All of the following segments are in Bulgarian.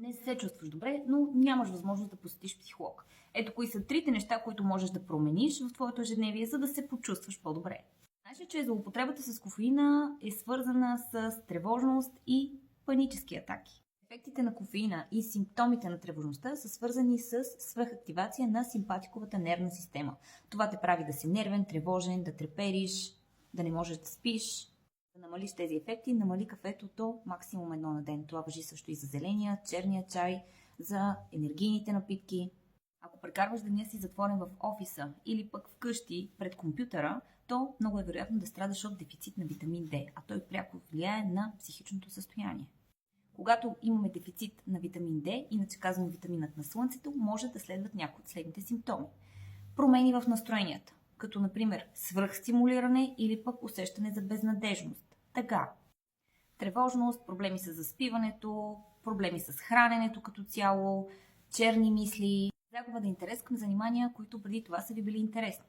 Не се чувстваш добре, но нямаш възможност да посетиш психолог. Ето кои са трите неща, които можеш да промениш в твоето ежедневие, за да се почувстваш по-добре. Знаеш ли, че злоупотребата с кофеина е свързана с тревожност и панически атаки? Ефектите на кофеина и симптомите на тревожността са свързани с свръхактивация на симпатиковата нервна система. Това те прави да си нервен, тревожен, да трепериш, да не можеш да спиш. Да намалиш тези ефекти, намали кафето до максимум 1 на ден. Това важи също и за зеления, черния чай, за енергийните напитки. Ако прекарваш деня си затворен в офиса или пък вкъщи пред компютъра, то много е вероятно да страдаш от дефицит на витамин D, а той пряко влияе на психичното състояние. Когато имаме дефицит на витамин D, иначе казвам витаминът на слънцето, може да следват някои от следните симптоми. Промени в настроенията, като например свръхстимулиране или пък усещане за безнадежност, тъга, тревожност, проблеми с заспиването, проблеми с храненето като цяло, черни мисли, загуба на интерес към занимания, които преди това са ви били интересни.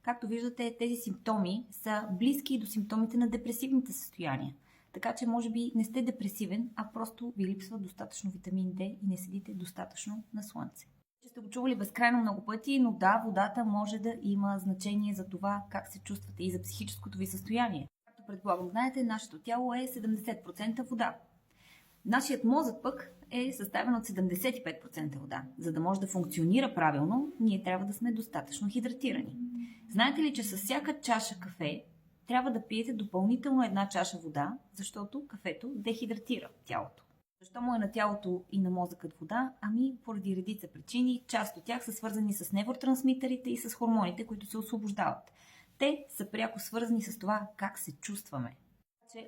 Както виждате, тези симптоми са близки до симптомите на депресивните състояния. Така че може би не сте депресивен, а просто ви липсва достатъчно витамин D и не седите достатъчно на слънце. Сте го чували безкрайно много пъти, но да, водата може да има значение за това как се чувствате и за психическото ви състояние. Както предполагам знаете, нашето тяло е 70% вода. Нашият мозък пък е съставен от 75% вода. За да може да функционира правилно, ние трябва да сме достатъчно хидратирани. Знаете ли, че с всяка чаша кафе трябва да пиете допълнително 1 чаша вода, защото кафето дехидратира тялото. Защо му е на тялото и на мозъкът вода? Ами поради редица причини. Част от тях са свързани с невротрансмитерите и с хормоните, които се освобождават. Те са пряко свързани с това как се чувстваме.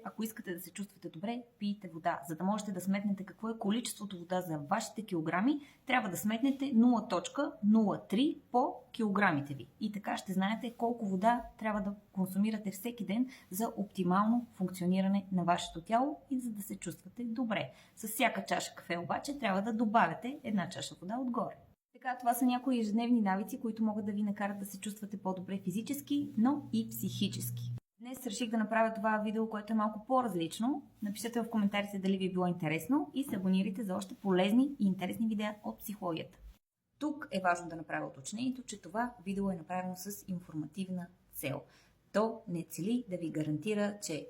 Ако искате да се чувствате добре, пийте вода. За да можете да сметнете какво е количеството вода за вашите килограми, трябва да сметнете 0.03 по килограмите ви. И така ще знаете колко вода трябва да консумирате всеки ден за оптимално функциониране на вашето тяло и за да се чувствате добре. С всяка чаша кафе обаче трябва да добавяте 1 чаша вода отгоре. Така, това са някои ежедневни навици, които могат да ви накарат да се чувствате по-добре физически, но и психически. Днес реших да направя това видео, което е малко по-различно. Напишете в коментарите дали ви е било интересно и се абонирайте за още полезни и интересни видеа от психологията. Тук е важно да направя уточнението, че това видео е направено с информативна цел. То не цели да ви гарантира, че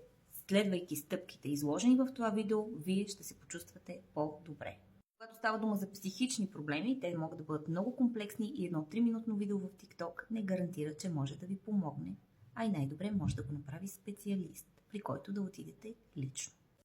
следвайки стъпките, изложени в това видео, вие ще се почувствате по-добре. Когато става дума за психични проблеми, те могат да бъдат много комплексни и едно 3-минутно видео в TikTok не гарантира, че може да ви помогне. А и най-добре може да го направи специалист, при който да отидете лично.